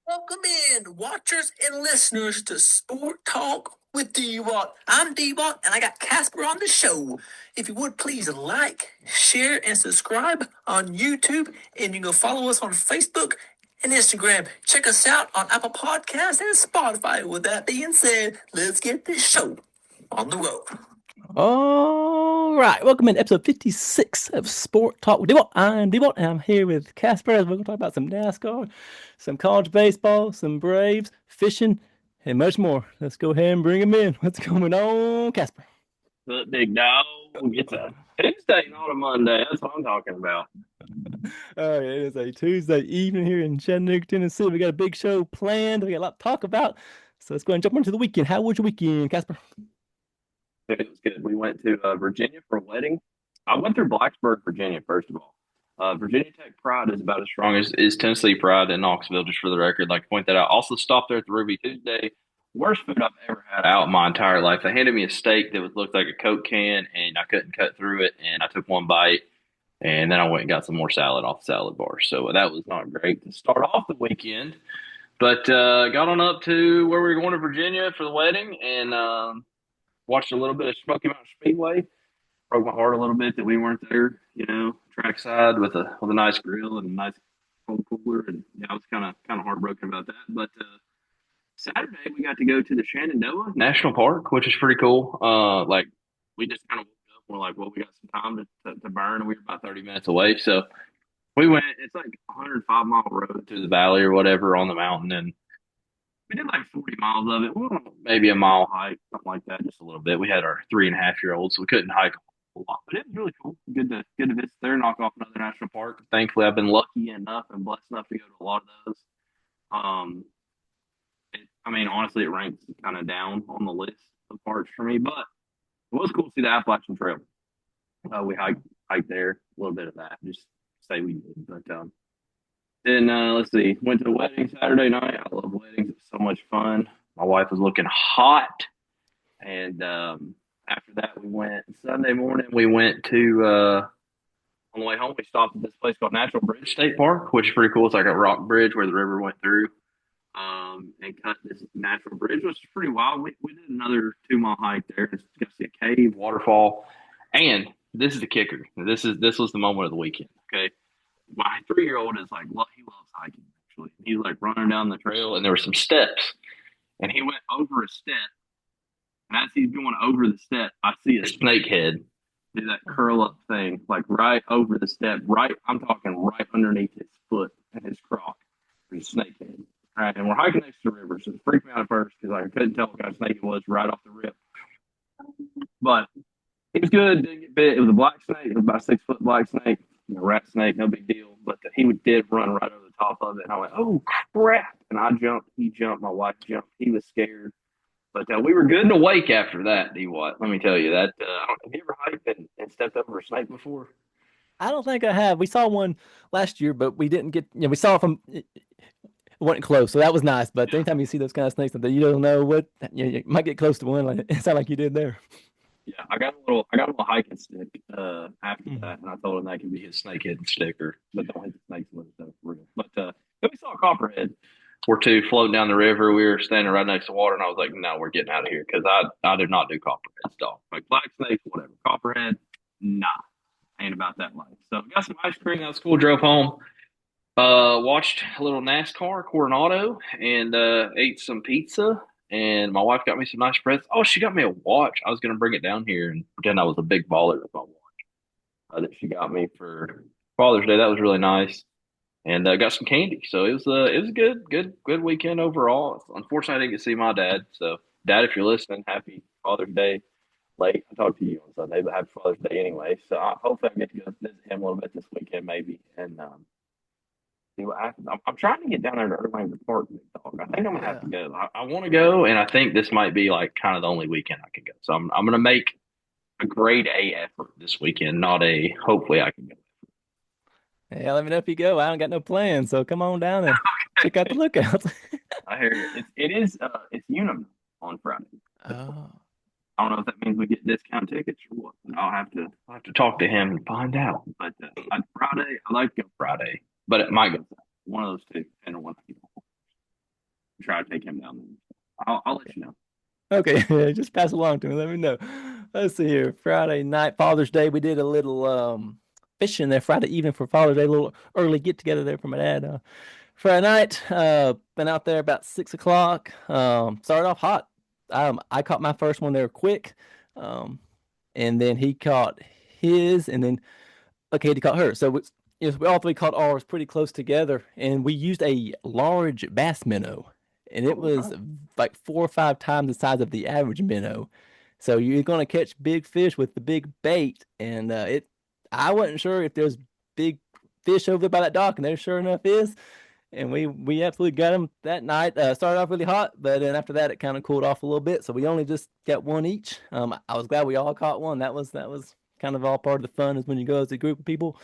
Welcome in, watchers and listeners, to Sport Talk with Dwat. I'm Dwat, and I got Casper on the show. If you would please like, share, and subscribe on YouTube, and you can follow us on Facebook and Instagram. Check us out on Apple Podcasts and Spotify. With that being said, let's get this show on the road. All right, welcome in episode 56 of Sport Talk with Dwat. I'm Dwat, and I'm here with Casper. We're going to talk about some NASCAR, some college baseball, some Braves, fishing, and much more. Let's go ahead and bring him in. What's going on, Casper? Look, big dog. It's a Tuesday, not a Monday. That's what I'm talking about. Oh, yeah, it is a Tuesday evening here in Chattanooga, Tennessee. We got a big show planned. We got a lot to talk about. So let's go ahead and jump into the weekend. How was your weekend, Casper? It was good. We went to Virginia for a wedding. I went through Blacksburg, Virginia, first of all. Virginia Tech Pride is about as strong as Tennessee Pride in Knoxville, just for the record. Like to point that out. Also stopped there at the Ruby Tuesday. Worst food I've ever had out in my entire life. They handed me a steak that looked like a Coke can, and I couldn't cut through it. And I took one bite, and then I went and got some more salad off the salad bar. So that was not great to start off the weekend. But got on up to where we were going to Virginia for the wedding, and watched a little bit of Smoky Mountain Speedway. Broke my heart a little bit that we weren't there, trackside with a nice grill and a nice cold cooler, and yeah, I was kind of heartbroken about that. But Saturday we got to go to the Shenandoah National Park, which is pretty cool. Like we just kind of woke up, and we're like, well, we got some time to burn, and we were about 30 minutes away, so we went. It's like a 105-mile road through the valley or whatever on the mountain, and we did like 40 miles of it. Well, maybe a mile hike, something like that, just a little bit. We had our 3.5-year-old, so we couldn't hike a whole lot, but it was really cool. Good to visit there, knock off another national park. Thankfully, I've been lucky enough and blessed enough to go to a lot of those. Um, I mean, honestly, it ranks kind of down on the list of parks for me, but it was cool to see the Appalachian Trail. We hiked there, a little bit of that, just say we did, but then let's see, went to the wedding Saturday night. I love weddings; it's so much fun. My wife was looking hot, and after that, we went Sunday morning. We went to on the way home. We stopped at this place called Natural Bridge State Park, which is pretty cool. It's like a rock bridge where the river went through, and cut this natural bridge, which is pretty wild. We did another 2 mile hike there. Just got to see a cave, waterfall, and this is the kicker. This was the moment of the weekend. Okay, my 3-year-old is like, he loves hiking. Actually, he's like running down the trail, and there were some steps, and he went over a step. And as he's going over the step, I see a snake head do that curl up thing, like right over the step, right. I'm talking right underneath his foot and his croc. There's a snake head. All right, and we're hiking next to the river, so it freaked me out at first because I couldn't tell what kind of snake it was right off the rip. But it was good. Didn't get bit. It was a black snake. It was about a 6 foot black snake. Rat snake, no big deal. But did run right over the top of it, and I went, "Oh crap!" And I jumped. He jumped. My wife jumped. He was scared. But we were good and awake after that. D. What? Let me tell you that. Have you ever hiked and stepped over a snake before? I don't think I have. We saw one last year, but we didn't get, we saw it from, it wasn't close. So that was nice. But Yeah, anytime you see those kind of snakes, that you don't know what, you might get close to one. Like it sounded like you did there. yeah. I got a little hiking stick after Mhm. that, and I told him that could be his snake head sticker, but don't hit the snakes with it though, for real. But then we saw a copperhead or two floating down the river. We were standing right next to water, and I was like, "No, we're getting out of here," because I did not do copperheads, dog. Like black snakes, whatever. Copperhead, nah, ain't about that life. So got some ice cream. That was cool. Drove home. Watched a little NASCAR Coronado and ate some pizza. And my wife got me some nice presents. Oh, she got me a watch. I was gonna bring it down here and pretend I was a big baller with my watch that she got me for Father's Day. That was really nice. And got some candy. So it was a good weekend overall. Unfortunately, I didn't get to see my dad. So, Dad, if you're listening, happy Father's Day. Late. I talked to you on Sunday, but happy Father's Day anyway. So hopefully I get to go visit him a little bit this weekend, maybe, and see what happens. I'm trying to get down there to Erlanger Park, big dog. I think I'm gonna have to Yeah. go. I want to go, and I think this might be like kind of the only weekend I can go. So I'm gonna make a grade A effort this weekend, not a hopefully I can go. Yeah, let me know if you go. I don't got no plans. So come on down and check out the lookouts. I hear you. It's Unum on Friday. Oh, I don't know if that means we get discount tickets or what. I'll have to talk to him and find out. But Friday, I like to go Friday, but it might go one of those two, depending on what I get. try to take him down there. I'll let you know. Okay, just pass along to me. Let me know. Let's see here. Friday night, Father's Day, we did a little fishing there Friday evening for Father's Day, a little early get together there for my dad. Friday night, been out there about 6 o'clock. Started off hot. I caught my first one there quick. And then he caught his, and then Katie caught hers. So we all three caught ours pretty close together, and we used a large bass minnow, and it was like 4 or 5 times the size of the average minnow. So you're gonna catch big fish with the big bait, and I wasn't sure if there's big fish over there by that dock, and there sure enough is. And we absolutely got them that night. Started off really hot, but then after that it kind of cooled off a little bit. So we only just got one each. I was glad we all caught one. That was kind of all part of the fun is when you go as a group of people,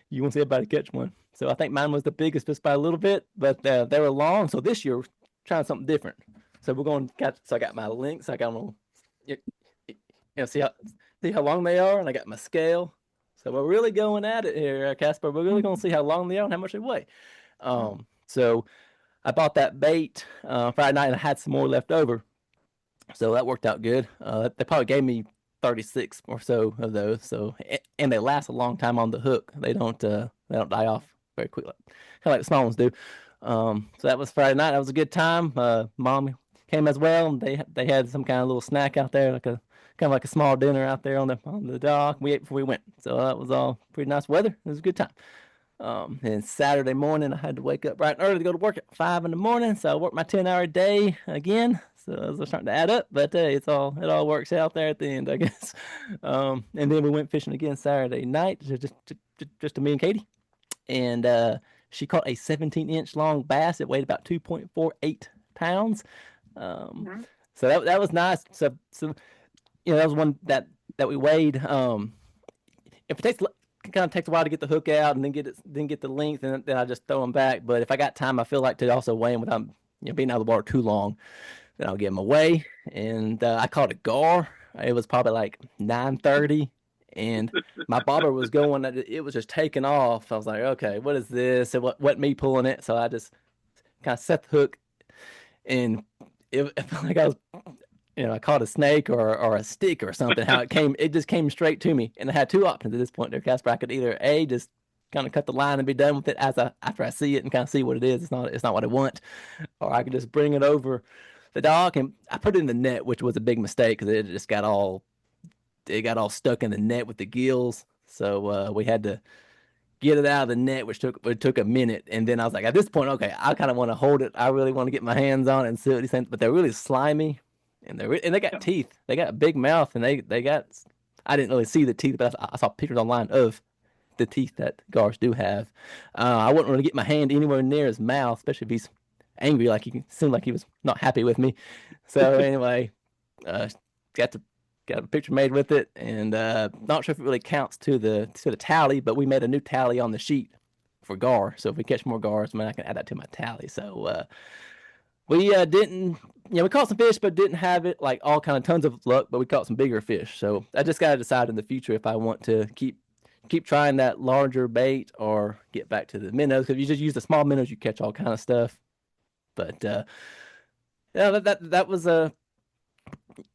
you want to see everybody catch one. So I think mine was the biggest just by a little bit, but they were long. So this year we're trying something different. So we're going so I got my links. I got them, see how long they are, and I got my scale. So we're really going at it here, Casper. We're really going to see how long they are and how much they weigh. So I bought that bait Friday night and I had some more left over. So that worked out good. They probably gave me 36 or so of those. So and they last a long time on the hook. They don't die off very quickly, kind of like the small ones do. So that was Friday night. That was a good time. Mom came as well, and they had some kind of little snack out there, kind of like a small dinner out there on the dock. We ate before we went. So that was all pretty nice weather. It was a good time. And Saturday morning, I had to wake up bright and early to go to work at 5 in the morning. So I worked my 10-hour day again. So it was starting to add up, but it all works out there at the end, I guess. And then we went fishing again Saturday night, just to me and Katie. And she caught a 17-inch long bass. It weighed about 2.48 pounds. So that was nice. So that was one that we weighed. If it kind of takes a while to get the hook out and then get the length, and then I just throw them back. But if I got time, I feel like to also weigh them without being out of the water too long. Then I'll get them away. And I caught a gar. It was probably like 9:30, and my bobber was going. It was just taking off. I was like, okay, what is this? It wasn't me pulling it, so I just kind of set the hook, and it felt like I was. I caught a snake or a stick or something. How it just came straight to me. And I had two options at this point there, Casper. I could either just kind of cut the line and be done with it after I see it and kind of see what it is. It's not what I want, or I could just bring it over the dock, and I put it in the net, which was a big mistake because it got all stuck in the net with the gills. So we had to get it out of the net, which took a minute. And then I was like, at this point, okay, I kind of want to hold it. I really want to get my hands on it and see what these things. But they're really slimy. And they got teeth. They got a big mouth, and they got. I didn't really see the teeth, but I saw pictures online of the teeth that gars do have. I wouldn't really get my hand anywhere near his mouth, especially if he's angry. Like he seemed like he was not happy with me. So anyway, got a picture made with it, and not sure if it really counts to the tally, but we made a new tally on the sheet for gar. So if we catch more gars, I can add that to my tally. So. We didn't, we caught some fish, but didn't have it like all kind of tons of luck. But we caught some bigger fish, so I just got to decide in the future if I want to keep trying that larger bait or get back to the minnows. Because if you just use the small minnows, you catch all kind of stuff. But that was a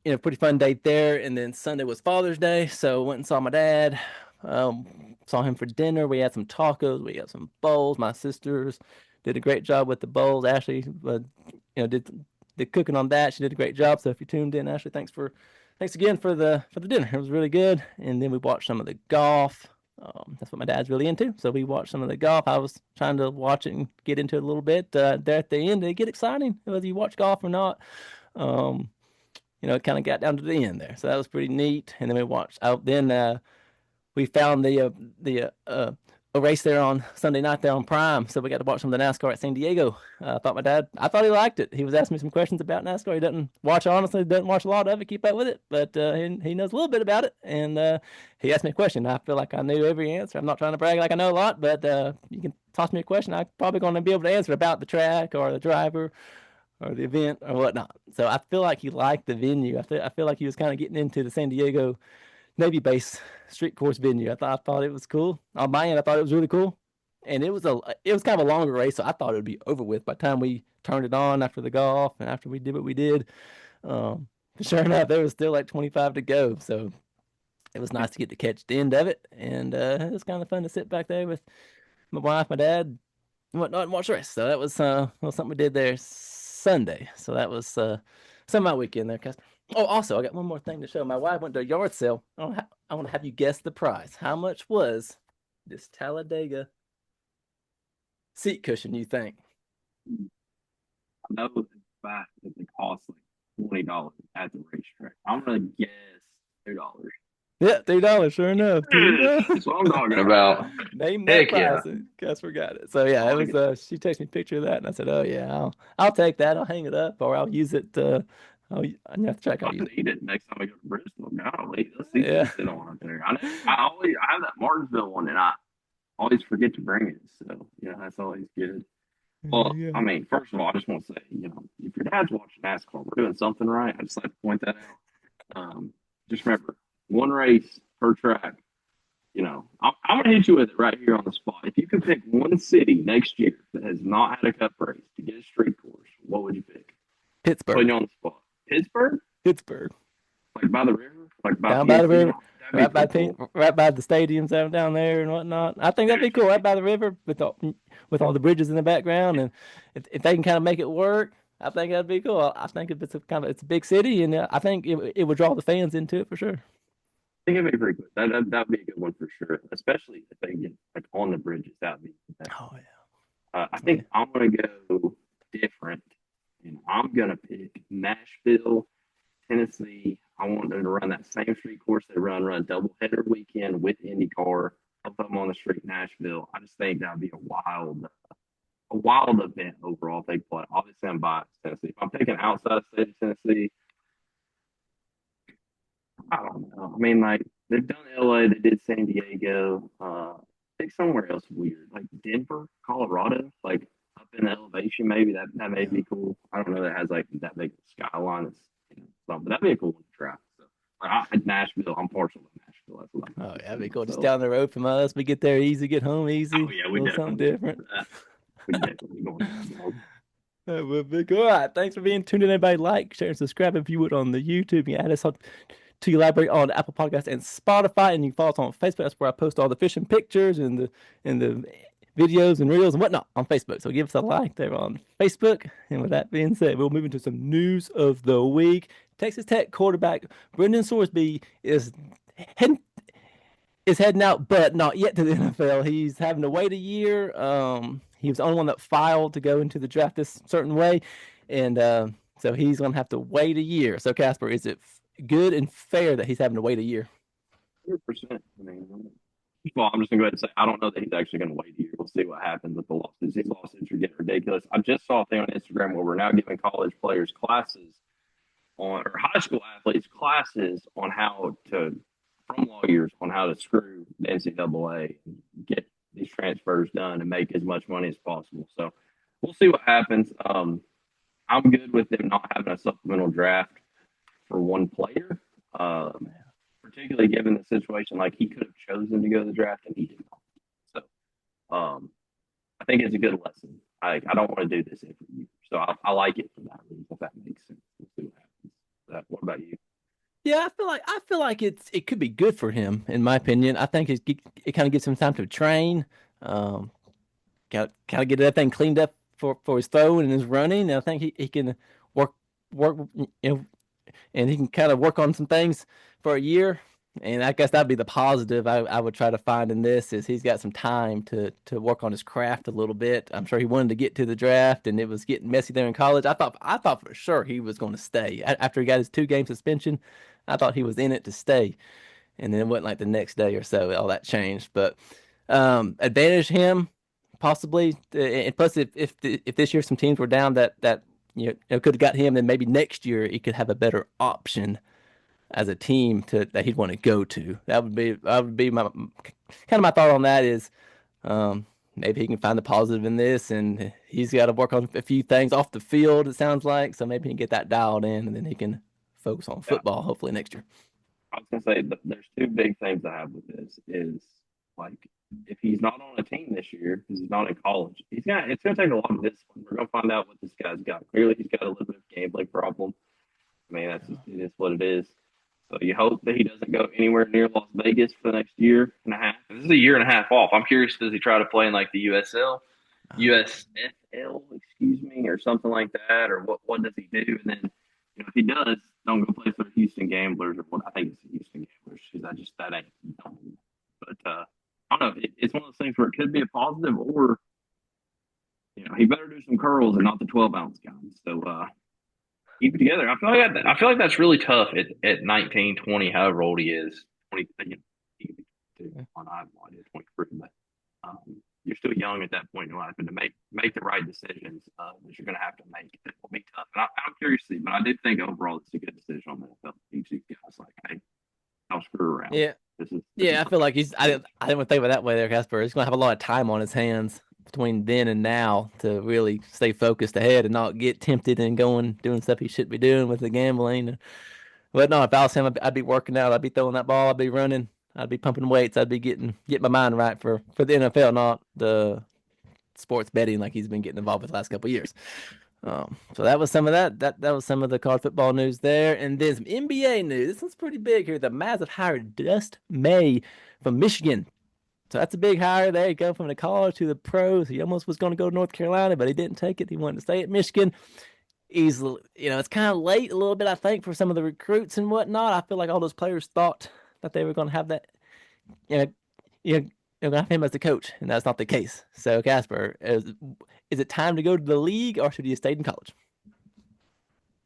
pretty fun date there. And then Sunday was Father's Day, so went and saw my dad. Saw him for dinner. We had some tacos. We got some bowls. My sisters did a great job with the bowls. Ashley, did cooking on that. She did a great job. So if you tuned in, Ashley, thanks again for the dinner. It was really good. And then we watched some of the golf. That's what my dad's really into. So we watched some of the golf. I was trying to watch it and get into it a little bit. There at the end, it get exciting whether you watch golf or not. It kind of got down to the end there. So that was pretty neat. And then we watched out. Then we found a race there on Sunday night there on Prime. So we got to watch some of the NASCAR at San Diego. I thought he liked it. He was asking me some questions about NASCAR. He doesn't watch a lot of it, keep up with it, but he knows a little bit about it. And he asked me a question. I feel like I knew every answer. I'm not trying to brag like I know a lot, but you can toss me a question. I'm probably going to be able to answer about the track or the driver or the event or whatnot. So I feel like he liked the venue. I feel like he was kind of getting into the San Diego Navy base street course venue. I thought it was cool. On my end, I thought it was really cool. and it was kind of a longer race, so I thought it would be over with by the time we turned it on after the golf and after we did what we did. Um, sure enough, there was still like 25 to go, so it was nice to get to catch the end of it, and it was kind of fun to sit back there with my wife, my dad, and whatnot, and watch the rest. So that was something we did there Sunday. So that was some of my weekend there, Casper. Oh, also, I got one more thing to show. My wife went to a yard sale. I want to have you guess the price. How much was this Talladega seat cushion, you think? I know the fact that they cost like $20 at the racetrack. I'm gonna guess $2. Yeah, $3, sure enough. $2. That's what I'm talking about. Name that Heck yeah. price. And Casper got it. So yeah, I it like was it. she texted me a picture of that and I said, "Oh yeah, I'll take that. I'll hang it up or I'll use it I have to check I I'll use it." need it next time I go to Bristol. Golly, let's see Yeah. what sit on out there. I have that Martinsville one and I always forget to bring it. So yeah, that's always good. Well, Yeah. I mean, first of all, I just want to say, if your dad's watching NASCAR, we're doing something right. I just like to point that out. Just remember, one race per track. I'm going to hit you with it right here on the spot. If you could pick one city next year that has not had a cup race to get a street course, what would you pick? Putting Pittsburgh. you on the spot. Pittsburgh? Pittsburgh. Like by the river? Like by Down by the PNC? river. That'd be pretty cool. Right by the stadiums down there and whatnot. I think that'd be cool. Right by the river with all the bridges in the background, and if they can kind of make it work, I think that'd be cool. I think if it's a big city, and I think it would draw the fans into it for sure. I think it'd be pretty good. That'd be a good one for sure, especially if they get like on the bridges. That'd be fantastic. Oh yeah. I Oh yeah. think I'm gonna go different, and I'm gonna pick Nashville, Tennessee. I want them to run that same street course they run doubleheader weekend with IndyCar. I'll put them on the street in Nashville. I just think that'd be a wild event overall if they play. Obviously, I'm biased Tennessee. If I'm picking outside of state of Tennessee, I don't know. I mean, like they've done LA, they did San Diego. Pick somewhere else weird, like Denver, Colorado, like up in the elevation. Maybe that may Yeah. be cool. I don't know that has like that big skyline. That's something, but that'd be a cool one to try. So, Nashville, I'm partial to Nashville. That's what I'm Oh yeah, that'd be saying. cool. Just So, down the road from us. We get there easy, get home oh easy. yeah, A we little something definitely going different. for that. We definitely going for that. That would be cool. All right. Thanks for being tuned in. Everybody, like, share, and subscribe if you would on the YouTube. You can add us on to your library on Apple Podcasts and Spotify, and you can follow us on Facebook. That's where I post all the fishing pictures and the videos and reels and whatnot on Facebook. So give us a like there on Facebook. And with that being said, we'll move into some news of the week. Texas Tech quarterback Brendan Sorsby heading is heading out, but not yet to the NFL. He's having to wait a year. He was the only one that filed to go into the draft this certain way, and so he's going to have to wait a year. So, Casper, is it good and fair that he's having to wait a year? 100%. I mean, first of all, I'm just gonna go ahead and say I don't know that he's actually gonna wait a year. We'll see what happens with the lawsuits. These lawsuits are getting ridiculous. I just saw a thing on Instagram where we're now giving college players classes on, or high school athletes classes on how to, from lawyers, on how to screw the NCAA and get these transfers done and make as much money as possible. So we'll see what happens. I'm good with them not having a supplemental draft for one player. Particularly given the situation, like he could have chosen to go to the draft and he did not. So I think it's a good lesson. I don't want to do this every year, so I like it for that reason. If that makes sense, we'll see what happens. What about you? Yeah, I feel like it could be good for him, in my opinion. I think it kind of gives him time to train, um, kind of get everything cleaned up for his throwing and his running. And I think he can work work, and he can kind of work on some things for a year. And I guess that'd be the positive I would try to find in this is he's got some time to work on his craft a little bit. I'm sure he wanted to get to the draft, and it was getting messy there in college. I thought for sure he was going to stay after he got his 2 game suspension. I thought he was in it to stay, and then it wasn't like the next day or so all that changed. But advantage him possibly, and plus if this year some teams were down that could have got him, then maybe next year he could have a better option as a team that he'd want to go to. That would be my kind of my thought on that is maybe he can find the positive in this, and he's got to work on a few things off the field. It sounds like so maybe he can get that dialed in, and then he can focus on Yeah, football hopefully next year. I was gonna say there's two big things I have with this is like if he's not on a team this year because he's not in college, it's gonna take a lot of discipline. We're gonna find out what this guy's got. Clearly, he's got a little bit of gambling problem. I mean, it is what it is. So you hope that he doesn't go anywhere near Las Vegas for the next year and a half. This is a year and a half off. I'm curious, does he try to play in like the USFL, excuse me, or something like that, or what does he do? And then, if he does, don't go play for the Houston Gamblers or what I think it's the Houston Gamblers because that ain't. But I don't know. It's one of those things where it could be a positive, or he better do some curls and not the 12-ounce guns. So keep it together. I feel like that's really tough at 19, 20, however old he is. 20, he could be 22. I have no idea, 23, but you're still young at that point in life, and to make the right decisions that you're going to have to make, it will be tough. And I'm curious to see, but I did think overall it's a good decision on that. Each of these guys, like, hey, I'll screw around. Yeah. This is I feel like I didn't think about it that way there, Casper. He's gonna have a lot of time on his hands between then and now to really stay focused ahead and not get tempted and doing stuff he shouldn't be doing with the gambling. But no, if I was him, I'd be working out, I'd be throwing that ball, I'd be running, I'd be pumping weights, I'd be getting my mind right for the NFL, not the sports betting like he's been getting involved with the last couple of years. So that was some of that was some of the college football news there, and then some NBA news. This one's pretty big here. The Mavs have hired Dust May from Michigan. So that's a big hire there. He go from the college to the pros. He almost was going to go to North Carolina, but he didn't take it. He wanted to stay at Michigan. It's kind of late a little bit, I think, for some of the recruits and whatnot. I feel like all those players thought that they were going to have that, you know, you have him as the coach, and that's not the case. So, Casper, is it time to go to the league, or should he have stayed in college?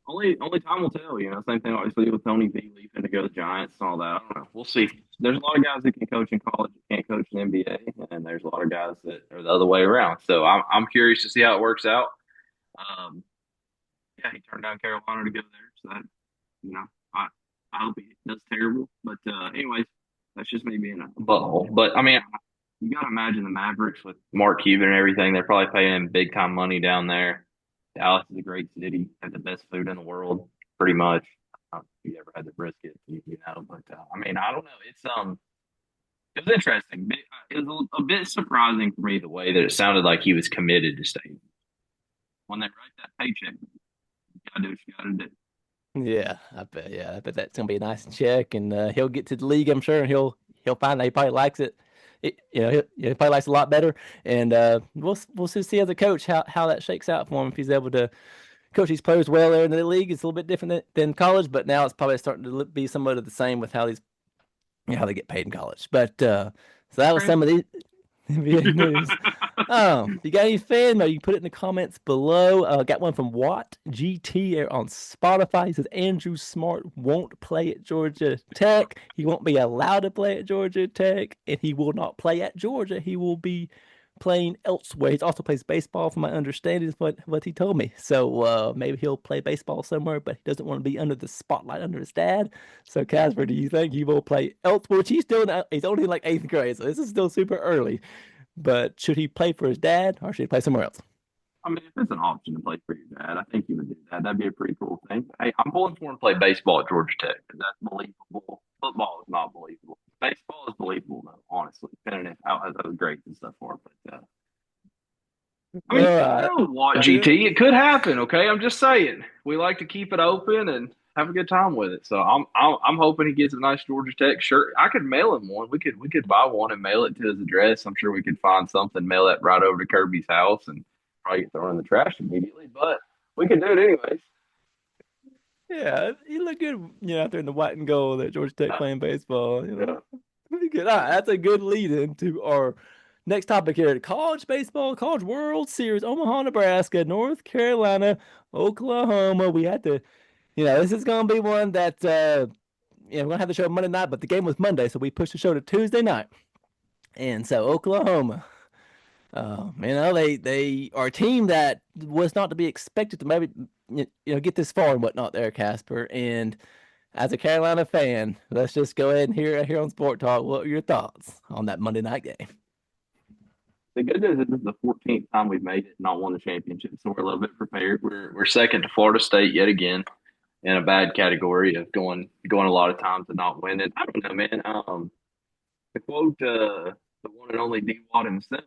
only time will tell. Same thing obviously with Tony V leaving to go to the Giants and all that. I don't know. We'll see. There's a lot of guys that can coach in college that can't coach in the NBA, and there's a lot of guys that are the other way around. So I'm curious to see how it works out. Um, yeah, he turned down Carolina to go there, so that you know I I hope he does terrible. But anyways, that's just me being a butthole. But I mean, you got to imagine the Mavericks with Mark Cuban and everything. They're probably paying him big time money down there. Dallas is a great city, has the best food in the world, pretty much. I don't know if you ever had the brisket, but I mean, I don't know. It was interesting. It was a bit surprising for me the way that it sounded like he was committed to staying. When they write that paycheck, you gotta do what you gotta do. Yeah, I bet. Yeah, I bet that's gonna be a nice check, and he'll get to the league, I'm sure, and he'll find that he probably likes it. He probably likes it a lot better, and we'll see as a coach how that shakes out for him if he's able to coach these players well there in the league. It's a little bit different than college, but now it's probably starting to be somewhat of the same with how they get paid in college. But so that was some of the NBA news. If you got any fan mail, you can put it in the comments below. Got one from Watt GT on Spotify. He says Andrew Smart won't play at Georgia Tech. He won't be allowed to play at Georgia Tech, and he will not play at Georgia. He will be playing elsewhere. He also plays baseball, from my understanding, is what he told me. So maybe he'll play baseball somewhere, but he doesn't want to be under the spotlight under his dad. So Casper, do you think he will play elsewhere? Which he's only in like eighth grade, so this is still super early. But should he play for his dad, or should he play somewhere else? I mean, if it's an option to play for your dad, I think you would do that. That'd be a pretty cool thing. Hey, I'm pulling for him to play baseball at Georgia Tech. That's believable. Football is not believable. Baseball is believable, though, honestly, depending on how those grades and stuff are. But I mean, what GT? It could happen. Okay, I'm just saying. We like to keep it open and have a good time with it. So I'm hoping he gets a nice Georgia Tech shirt. I could mail him one. We could buy one and mail it to his address. I'm sure we could find something, mail that right over to Kirby's house, and probably get thrown in the trash immediately. But we can do it anyways. Yeah, you look good, out there in the white and gold at Georgia Tech playing baseball. Yeah. Pretty good. All right, that's a good lead into our next topic here. College baseball, College World Series, Omaha, Nebraska, North Carolina, Oklahoma. We had to, this is going to be one that, we're going to have the show Monday night, but the game was Monday, so we pushed the show to Tuesday night. And so Oklahoma, they are a team that was not to be expected to maybe get this far and whatnot there, Casper. And as a Carolina fan, let's just go ahead and hear here on Sport Talk. What are your thoughts on that Monday night game? The good news is this is the 14th time we've made it, not won the championship, so we're a little bit prepared. We're second to Florida State yet again in a bad category of going a lot of times and not winning. I don't know, man. To quote the one and only Dwat himself.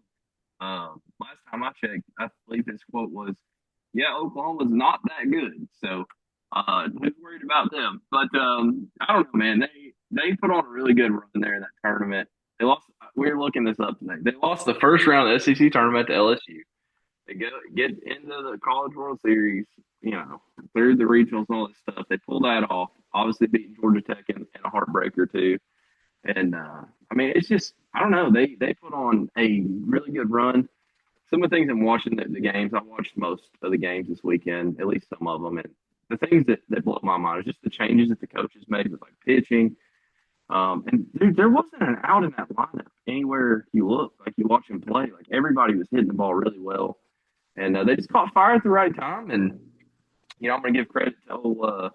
Last time I checked, I believe his quote was, "Yeah, Oklahoma's not that good, so who's worried about them?" But I don't know, man. They put on a really good run there in that tournament. They lost. We were looking this up today. They lost the first round of the SEC tournament to LSU. They get into the College World Series, through the regionals and all this stuff. They pull that off. Obviously, beating Georgia Tech in a heartbreaker too. And I mean, it's just I don't know. They put on a really good run. Some of the things I'm watching the games. I watched most of the games this weekend, at least some of them, and the things that blow my mind is just the changes that the coaches made with like pitching. And there wasn't an out in that lineup anywhere you look. Like you watch him play, like everybody was hitting the ball really well, and they just caught fire at the right time. And I'm going to give credit to old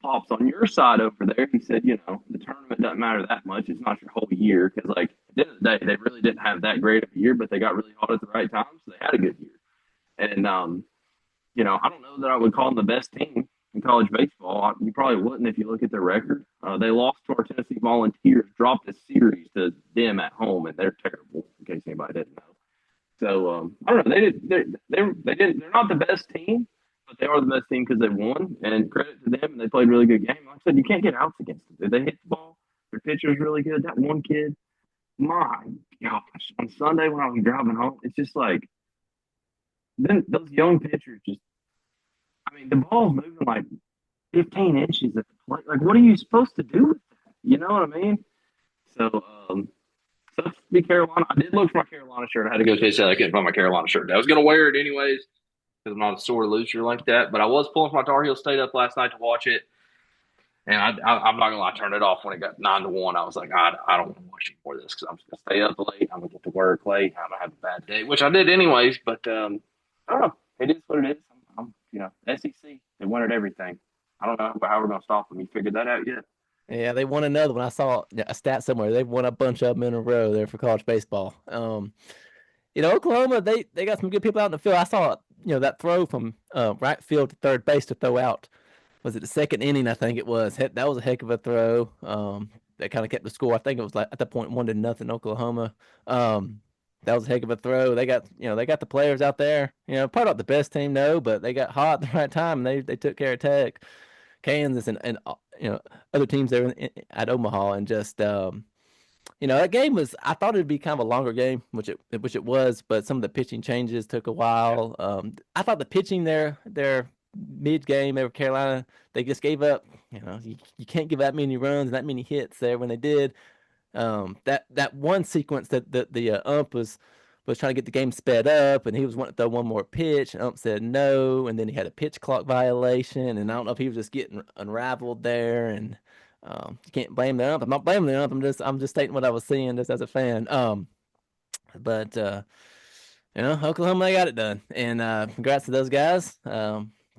Pops on your side over there. He said, the tournament doesn't matter that much. It's not your whole year because, like, at the end of the day, they really didn't have that great of a year, but they got really hot at the right time, so they had a good year. And I don't know that I would call them the best team in college baseball. You probably wouldn't if you look at their record. They lost to our Tennessee Volunteers, dropped a series to them at home, and they're terrible. In case anybody didn't know. So I don't know. They didn't. They're not the best team, but they are the best team because they won. And credit to them, and they played a really good game. Like I said, you can't get outs against them. They hit the ball. Their pitcher's really good. That one kid, my gosh, on Sunday when I was driving home, it's just like then those young pitchers just. I mean, the ball's moving like 15 inches at the plate. Like, what are you supposed to do with that? You know what I mean? So, so to be Carolina, I did look for my Carolina shirt. I had to go to a I couldn't find my Carolina shirt. I was going to wear it anyways because I'm not a sore loser like that. But I was pulling for my Tar Heel State up last night to watch it. And I'm not going to lie, I turned it off when it got 9-1. I was like, I don't want to watch any more of this because I'm just going to stay up late. I'm going to get to work late. I'm going to have a bad day, which I did anyways. But I don't know. It is what it is. I'm SEC. They wanted everything. I don't know how we're going to stop them. You figured that out yet? Yeah, they won another one. I saw a stat somewhere. They've won a bunch of them in a row there for college baseball. Oklahoma, they got some good people out in the field. I saw, that throw from right field to third base to throw out. Was it the second inning? I think it was. That was a heck of a throw. That kind of kept the score. I think it was like at that point 1-0 Oklahoma. That was a heck of a throw. They got the players out there. Probably not the best team, no, but they got hot at the right time and they took care of Tech, Kansas, and other teams there at Omaha, and just that game was. I thought it'd be kind of a longer game, which it was, but some of the pitching changes took a while. I thought the pitching there mid game over Carolina, they just gave up. You can't give that many runs and that many hits there when they did. That one sequence that the ump was trying to get the game sped up, and he was wanting to throw one more pitch, and ump said no, and then he had a pitch clock violation, and I don't know if he was just getting unraveled there, and you can't blame the ump. I'm not blaming the ump. I'm just stating what I was seeing just as a fan. But Oklahoma, they got it done, and congrats to those guys.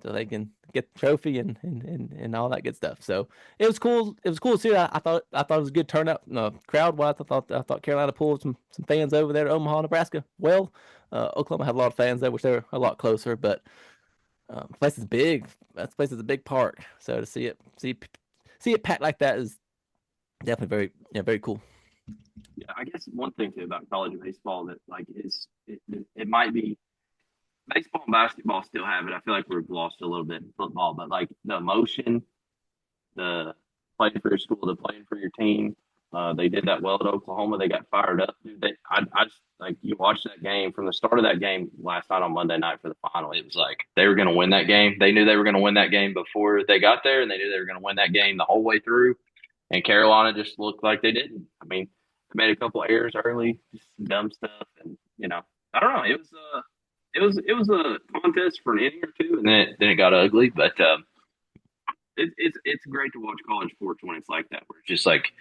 So they can get the trophy and all that good stuff. So it was cool. It was cool to see. I thought it was a good turnout, crowd wise. I thought Carolina pulled some fans over there to Omaha, Nebraska. Well, Oklahoma had a lot of fans there, which they're a lot closer. But the place is big. That place is a big park. So to see it packed like that is definitely very cool. Yeah, I guess one thing too about college baseball that like is it might be baseball and basketball still have it. I feel like we've lost a little bit in football, but like the emotion, the playing for your school, the playing for your team, they did that well at Oklahoma. They got fired up. Dude, I just like you watched that game from the start of that game last night on Monday night for the final. It was like they were going to win that game. They knew they were going to win that game before they got there, and they knew they were going to win that game the whole way through. And Carolina just looked like they didn't. I mean, they made a couple of errors early, just some dumb stuff, and I don't know. It was a contest for an inning or two, and then it got ugly. But it's great to watch college sports when it's like that, where it's just like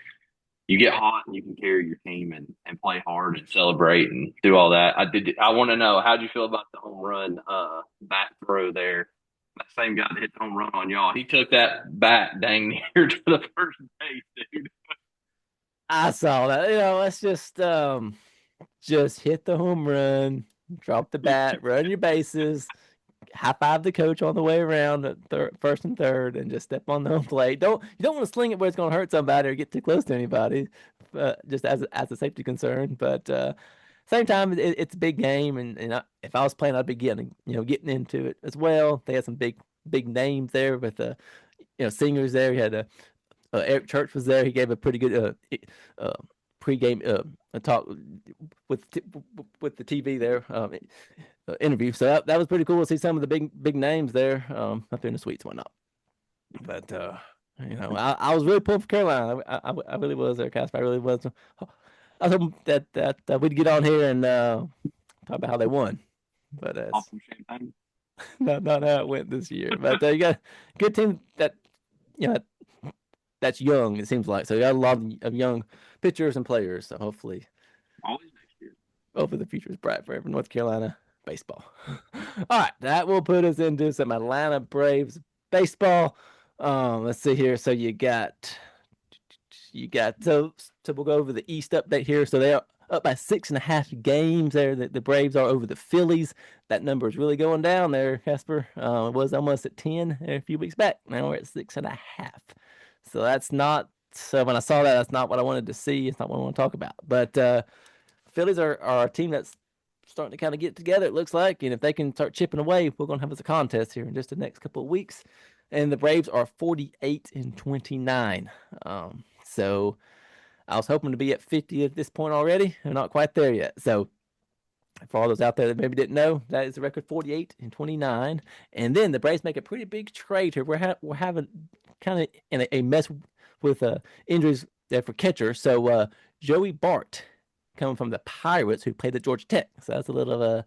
you get hot and you can carry your team and play hard and celebrate and do all that. I want to know, how'd you feel about the home run bat throw there? That same guy that hit the home run on y'all, he took that bat dang near to the first base, dude. I saw that. Let's just hit the home run, drop the bat, run your bases. high five the coach on the way around at first and third, and just step on the home plate. You don't want to sling it where it's going to hurt somebody or get too close to anybody, just as a safety concern. But same time, it's a big game, and if I was playing, I'd be getting into it as well. They had some big names there with singers there. You had Eric Church was there. He gave a pretty good pregame talk with with the TV there interview. So that was pretty cool to see some of the big names there up there in the suites and whatnot. But I was really pulling for Carolina. I really was there, Casper. I really was. I was hoping that we'd get on here and talk about how they won. But Awesome champagne. not how it went this year. But you got a good team that that's young. It seems like so. You got a lot of young pitchers and players. So hopefully, always next year. Hopefully the future is bright for North Carolina baseball. All right, that will put us into some Atlanta Braves baseball. Let's see here. So you got so we'll go over the East update here. So they are up by 6.5 games there. The Braves are over the Phillies. That number is really going down there, Casper. It was almost at 10 a few weeks back. Now we're at 6.5. So that's not. So when I saw that, that's not what I wanted to see. It's not what I want to talk about. But Phillies are a team that's starting to kind of get together, it looks like. And if they can start chipping away, we're going to have us a contest here in just the next couple of weeks. And the Braves are 48-29. So I was hoping to be at 50 at this point already. I'm not quite there yet. So for all those out there that maybe didn't know, that is the record 48-29. And then the Braves make a pretty big trade here. We're having kind of in a mess with injuries there for catcher. So Joey Bart coming from the Pirates, who played at Georgia Tech. So that's a little of a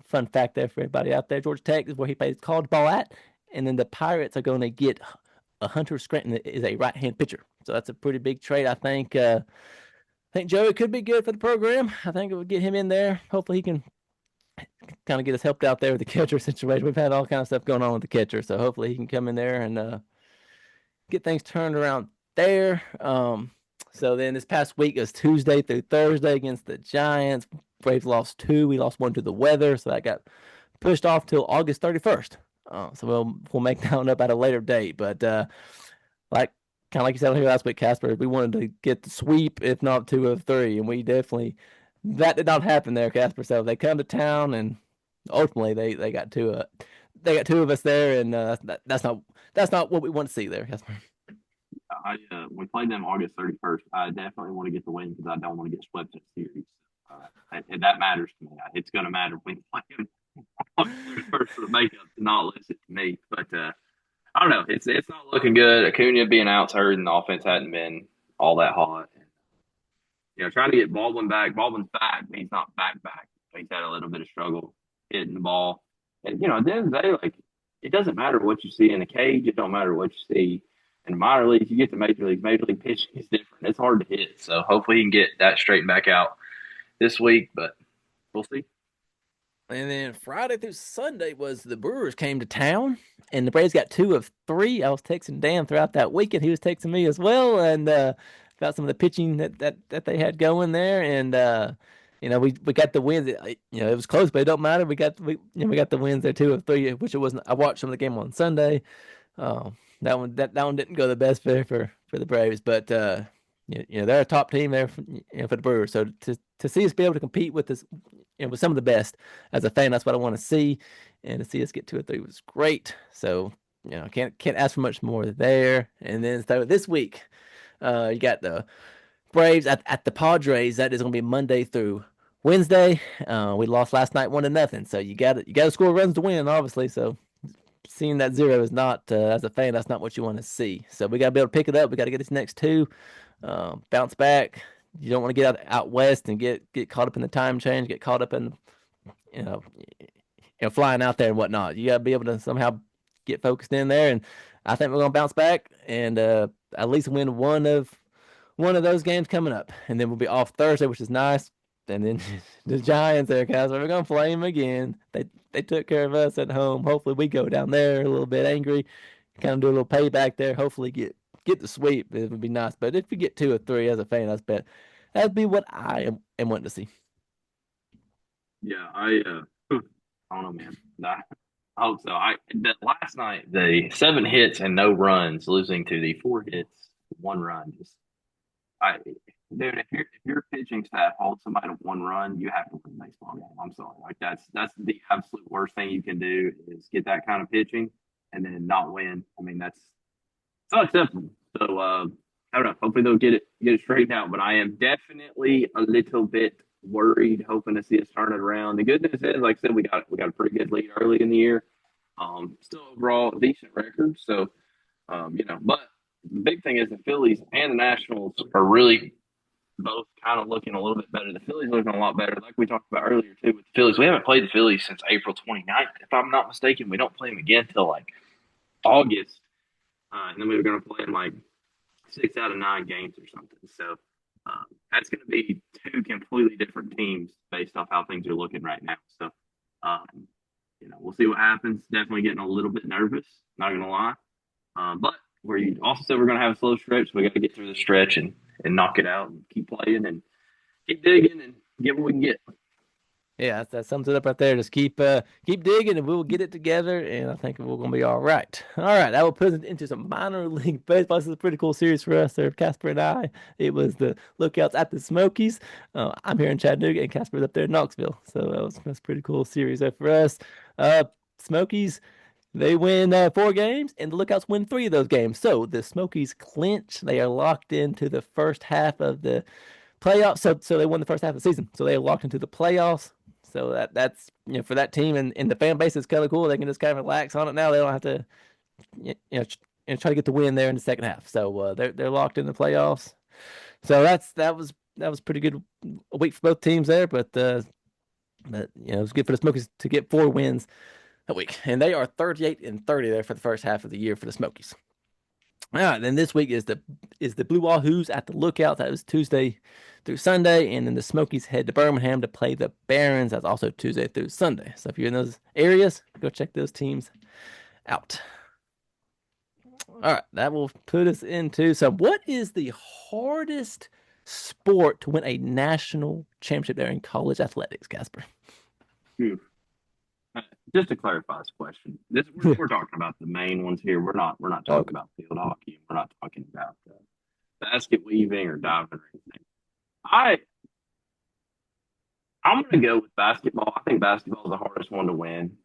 fun fact there for everybody out there. Georgia Tech is where he plays college ball at. And then the Pirates are going to get Hunter Scranton is a right-hand pitcher. So that's a pretty big trade, I think. I think Joey could be good for the program. I think it would get him in there. Hopefully he can kind of get us helped out there with the catcher situation. We've had all kinds of stuff going on with the catcher. So hopefully he can come in there and get things turned around there. So then this past week was Tuesday through Thursday against the Giants. Braves lost 2. We lost 1 to the weather. So that got pushed off till August 31st. So we'll make that one up at a later date. But like you said here last week, Casper, we wanted to get the sweep, if not 2 of 3, and we definitely that did not happen there, Casper. So they come to town, and ultimately they got 2 of us there, and that's not what we want to see there, Casper. We played them August 31st. I definitely want to get the win because I don't want to get swept in the series. And that matters to me. It's going to matter when you play them August 31st for the makeup to not listen to me. But I don't know. It's not looking good. Acuna being out's hurt, and the offense hadn't been all that hot. Trying to get Baldwin back. Baldwin's back, but he's not back. He's had a little bit of struggle hitting the ball. And, at the end of the day, like, it doesn't matter what you see in the cage. It don't matter what you see in minor leagues. You get to major league. Major league pitching is different. It's hard to hit. So hopefully he can get that straightened back out this week, but we'll see. And then Friday through Sunday was the Brewers came to town, and the Braves got 2 of 3. I was texting Dan throughout that weekend. He was texting me as well, and about some of the pitching that they had going there. And we got the wins. It was close, but it don't matter. We got the wins there, 2 of 3, which it wasn't. I watched some of the game on Sunday. That one didn't go the best for the Braves, but they're a top team there for the Brewers. So to see us be able to compete with this, with some of the best as a fan, that's what I want to see, and to see us get 2 or 3 was great. So can't ask for much more there. And then so this week, you got the Braves at the Padres. That is going to be Monday through Wednesday. We lost last night 1-0, so you got to score runs to win, obviously. So seeing that 0 is not, as a fan, that's not what you want to see. So we got to be able to pick it up. We got to get these next 2, bounce back. You don't want to get out west and get caught up in the time change, get caught up in, flying out there and whatnot. You got to be able to somehow get focused in there. And I think we're going to bounce back and at least win one of those games coming up. And then we'll be off Thursday, which is nice. And then the Giants there, guys, we're going to play them again. They took care of us at home. Hopefully we go down there a little bit angry, kind of do a little payback there. Hopefully get the sweep. It would be nice. But if we get 2 or 3 as a fan, that'd be what I am wanting to see. Yeah, I don't know, man. hope so. Last night the 7 hits and no runs, losing to the 4 hits, 1 run. I, dude, if your pitching staff holds somebody to 1 run, you have to win the baseball game. I'm sorry, like that's the absolute worst thing you can do is get that kind of pitching and then not win. I mean, it's not acceptable. So I don't know. Hopefully they'll get it straightened out. But I am definitely a little bit worried, hoping to see us turn it around. The good news is, like I said, we got a pretty good lead early in the year. Still overall decent record. So but the big thing is the Phillies and the Nationals are really both kind of looking a little bit better. The Phillies looking a lot better, like we talked about earlier too with the Phillies. We haven't played the Phillies since April 29th, if I'm not mistaken. We don't play them again till like August, and then we were going to play them like 6 out of 9 games or something. So that's going to be two completely different teams based off how things are looking right now. So we'll see what happens. Definitely getting a little bit nervous. Not going to lie, but we also said we're going to have a slow stretch. So we got to get through the stretch and knock it out and keep playing and keep digging and get what we can get. Yeah, that sums it up right there. Just keep digging, and we'll get it together. And I think we're gonna be all right. All right, that will put us into some minor league baseball. This is a pretty cool series for us there, Casper and I. It was the Lookouts at the Smokies. I'm here in Chattanooga, and Casper's up there in Knoxville. So that's a pretty cool series there for us. Smokies, they win 4 games, and the Lookouts win 3 of those games. So the Smokies clinch. They are locked into the first half of the playoffs. So they won the first half of the season. So they are locked into the playoffs. So that's for that team and the fan base is kind of cool. They can just kind of relax on it now. They don't have to try to get the win there in the second half. So they're locked in the playoffs. So that was pretty good a week for both teams there. But it was good for the Smokies to get 4 wins a week, and they are 38-30 there for the first half of the year for the Smokies. All right, then this week is the Blue Wahoos at the Lookout. That was Tuesday through Sunday, and then the Smokies head to Birmingham to play the Barons. That's also Tuesday through Sunday. So if you're in those areas, go check those teams out. All right, that will put us into what is the hardest sport to win a national championship there in college athletics, Casper? Just to clarify this question, we're talking about the main ones here. We're not talking about field hockey. We're not talking about basket weaving or diving or anything. I'm going to go with basketball. I think basketball is the hardest one to win,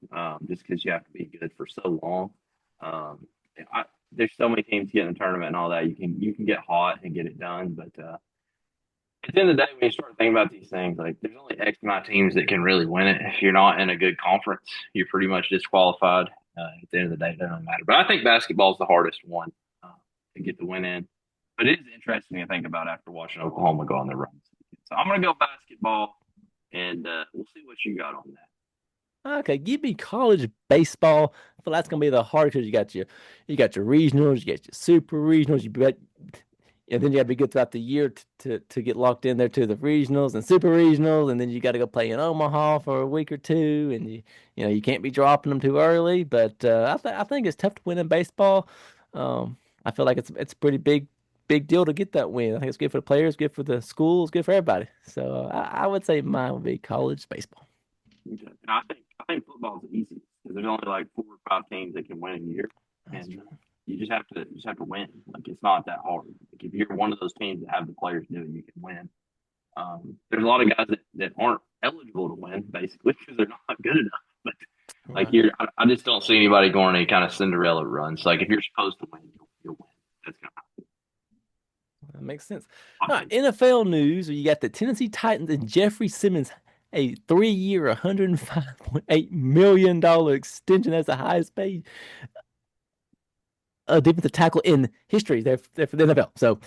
just because you have to be good for so long. There's so many teams getting in the tournament and all that. You can get hot and get it done, but at the end of the day, when you start thinking about these things, like there's only X amount of teams that can really win it. If you're not in a good conference, you're pretty much disqualified. At the end of the day, it doesn't matter. But I think basketball is the hardest one to get the win in. But it is interesting to think about after watching Oklahoma go on their runs. So I'm going to go basketball, and we'll see what you got on that. Okay, give me college baseball. I feel that's gonna be the hardest because you got your regionals, you got your super regionals, and then you got to be good throughout the year to get locked in there to the regionals and super regionals, and then you got to go play in Omaha for a week or two, and you can't be dropping them too early. But I think it's tough to win in baseball. I feel like it's a pretty big deal to get that win. I think it's good for the players, good for the schools, good for everybody. So I would say mine would be college baseball. Okay. I think football is easy because there's only like 4 or 5 teams that can win a year, and you just have to win. Like it's not that hard. Like if you're one of those teams that have the players do it, you can win. There's a lot of guys that aren't eligible to win basically because they're not good enough. But like I just don't see anybody going any kind of Cinderella runs. Like if you're supposed to win, you'll win. That's kind of that makes sense. All right, NFL news. You got the Tennessee Titans and Jeffrey Simmons, a 3-year, $105.8 million extension. That's the highest paid defensive tackle in history there for the NFL. So,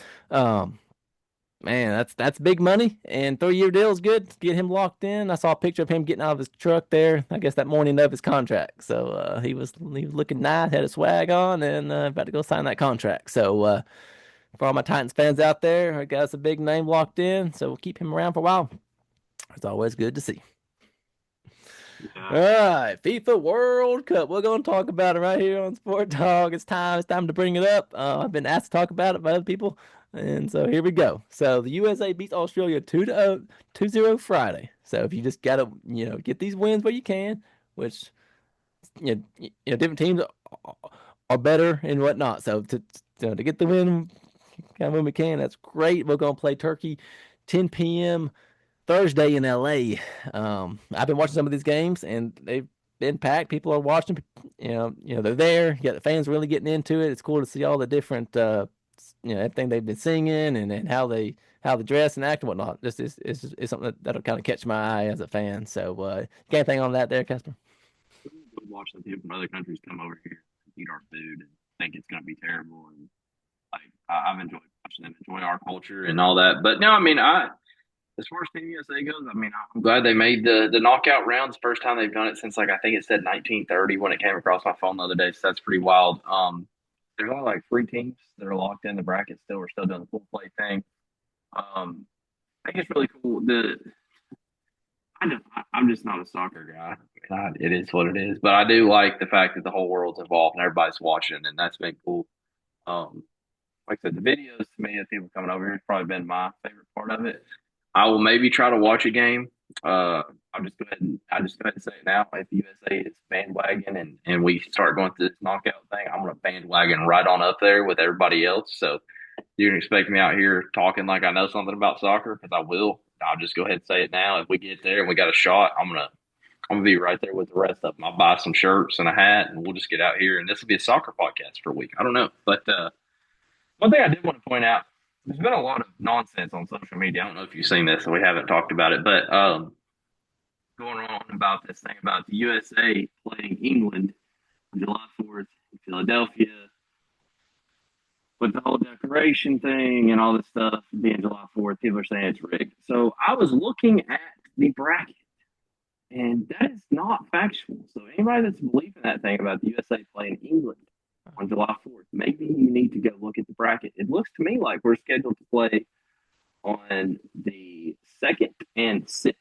man, that's big money, and 3-year deal is good. Get him locked in. I saw a picture of him getting out of his truck there. I guess that morning of his contract. So he was looking nice, had a swag on, and about to go sign that contract. So for all my Titans fans out there, I got us a big name locked in. So we'll keep him around for a while. It's always good to see. Yeah. All right, FIFA World Cup. We're going to talk about it right here on Sport Talk. It's time to bring it up. I've been asked to talk about it by other people, and so here we go. So the USA beats Australia 2-0 Friday. So if you just gotta get these wins where you can, which different teams are better and whatnot. So to get the win, kind of when we can, that's great. We're gonna play Turkey, 10 p.m. Thursday in LA. I've been watching some of these games and they've been packed. People are watching. They're there. You got the fans really getting into it. It's cool to see all the different, everything they've been singing and how they dress and act and whatnot. This is something that'll kind of catch my eye as a fan. So, you got anything on that there, Casper? We watch the people from other countries come over here and eat our food and think it's going to be terrible. And like I've enjoyed watching them enjoy our culture and all that. But no, I mean, as far as Team USA goes, I mean, I'm glad they made the knockout rounds. First time they've done it since like I think it said 1930 when it came across my phone the other day. So that's pretty wild. There's only like three teams that are locked in the bracket still. We're still doing the full play thing. I think it's really cool. I'm just not a soccer guy. I mean, it is what it is. But I do like the fact that the whole world's involved and everybody's watching, and that's been cool. Um, like I said, the videos to me of people coming over here has probably been my favorite part of it. I will maybe try to watch a game. I just go ahead and say it now. If USA is bandwagon and we start going through this knockout thing, I'm gonna bandwagon right on up there with everybody else. So you can expect me out here talking like I know something about soccer because I will. I'll just go ahead and say it now. If we get there and we got a shot, I'm gonna be right there with the rest of them. I'll buy some shirts and a hat, and we'll just get out here. And this will be a soccer podcast for a week. I don't know, but one thing I did want to point out: there's been a lot of nonsense on social media. I don't know if you've seen this, and we haven't talked about it, but going on about this thing about the USA playing England on July 4th in Philadelphia with the whole decoration thing and all this stuff being July 4th. People are saying it's rigged. So I was looking at the bracket, and that is not factual. So anybody that's believing that thing about the USA playing England on July 4th, maybe you need to go look at the bracket. It looks to me like we're scheduled to play on the 2nd and 6th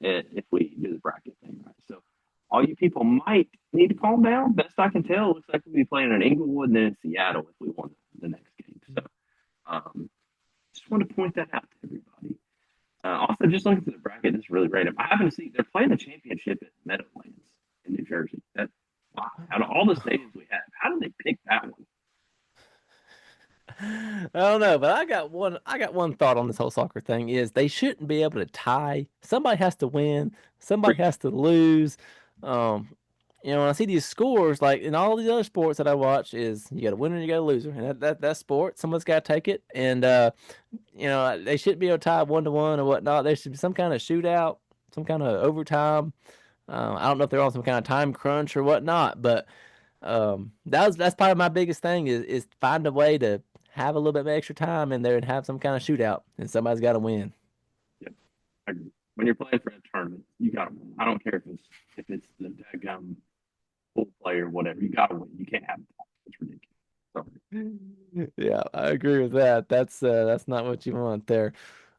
if we do the bracket thing right. So all you people might need to calm down. Best I can tell, it looks like we'll be playing in Inglewood and then in Seattle if we won the next game. So just want to point that out to everybody. Also, just looking at the bracket, it's really random. I happen to see they're playing the championship at Meadowlands in New Jersey. Wow. Out of all the stadiums we have, how did they pick that one? I don't know, but I got one thought on this whole soccer thing is they shouldn't be able to tie. Somebody has to win, somebody has to lose. Um, when I see these scores, like in all these other sports that I watch, is you got a winner and you got a loser, and that's sport. Someone's got to take it, and they shouldn't be able to tie 1-1 or whatnot. There should be some kind of shootout, some kind of overtime. I don't know if they're on some kind of time crunch or whatnot, but that's probably my biggest thing is find a way to have a little bit of extra time in there and have some kind of shootout, and somebody's got to win. Yeah, I agree. When you're playing for a tournament, you got to win. I don't care if it's the daggum full play or whatever. You got to win. You can't have it. It's ridiculous. Sorry. Yeah, I agree with that. That's not what you want there.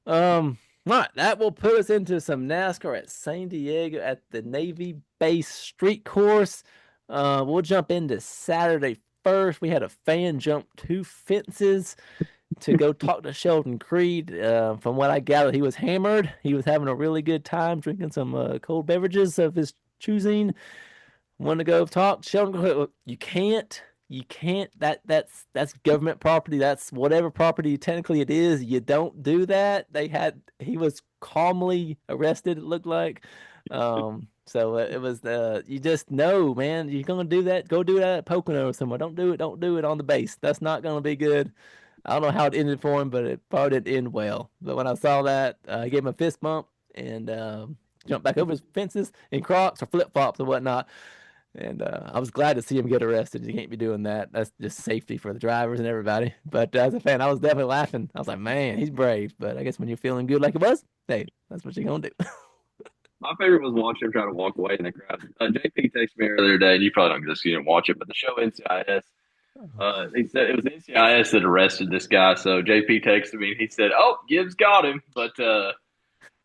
All right, that will put us into some NASCAR at San Diego at the Navy Base Street Course. We'll jump into Saturday first. We had a fan jump two fences to go talk to Sheldon Creed. From what I gathered, he was hammered. He was having a really good time drinking some cold beverages of his choosing. Want to go talk? Sheldon, you can't. That's government property. That's whatever property technically it is. You don't do that. He was calmly arrested. It looked like. So it was you just know, man. You're gonna do that. Go do that at Pocono or somewhere. Don't do it. Don't do it on the base. That's not gonna be good. I don't know how it ended for him, but it probably didn't end well. But when I saw that, I gave him a fist bump and jumped back over his fences in Crocs or flip flops or whatnot. And I was glad to see him get arrested. You can't be doing that. That's just safety for the drivers and everybody. But as a fan, I was definitely laughing. I was like, man, he's brave. But I guess when you're feeling good like it was, hey, that's what you're going to do. My favorite was watching him try to walk away in the crowd. JP texted me earlier today, and you probably don't because you didn't watch it, but the show NCIS, he said it was NCIS that arrested this guy. So JP texted me, and he said, "Oh, Gibbs got him," but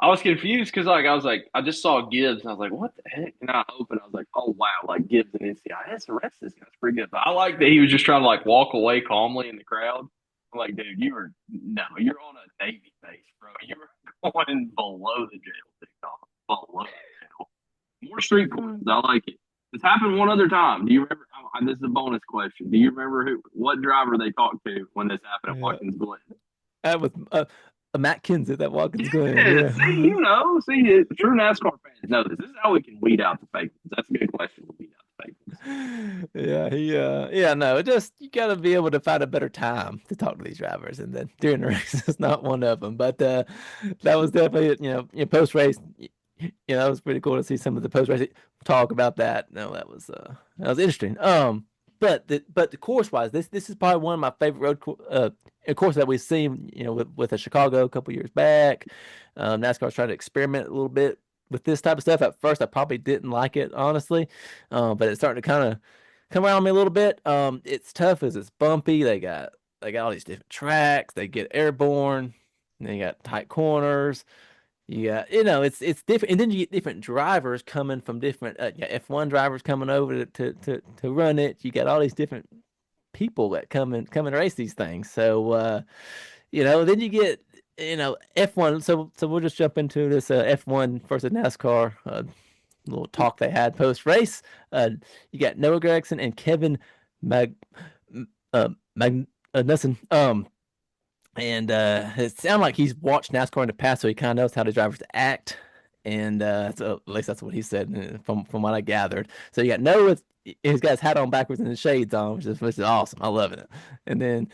I was confused because I just saw Gibbs and I was like, what the heck? And I opened, I was like, oh wow, like Gibbs and NCIS arrest this guy's pretty good. But I like that he was just trying to like walk away calmly in the crowd. I'm like, dude, you're on a Navy base, bro. You were going below the jail, TikTok. Below the jail. More street courses. I like it. This happened one other time. Do you remember? This is a bonus question. Do you remember what driver they talked to when this happened at Yeah. Watkins Glen? That was Matt Kenseth at Watkins Glen. Yeah, Yeah. see, true NASCAR fans know this. This is how we can weed out the fake ones. That's a good question. We'll weed out the fake ones. Yeah, no, it just you gotta be able to find a better time to talk to these drivers, and then during the race is not one of them. But that was definitely post race. That was pretty cool to see some of the post race talk about that. No, that was interesting. But the course wise, this is probably one of my favorite course that we've seen. With Chicago a couple years back. NASCAR's trying to experiment a little bit with this type of stuff. At first, I probably didn't like it, honestly, but it's starting to kind of come around me a little bit. It's tough as it's bumpy. They got all these different tracks. They get airborne. And they got tight corners. It's different, and then you get different drivers coming from different F1 drivers coming over to run it. You got all these different people that come and race these things. So then you get F1. So we'll just jump into this F1 versus NASCAR little talk they had post race. You got Noah Gragson and Kevin Mag Magnussen. And it sounded like he's watched NASCAR in the past, so he kind of knows how the drivers act. And so at least that's what he said from what I gathered. So you got Noah, he's got his hat on backwards and his shades on, which is awesome. I love it. And then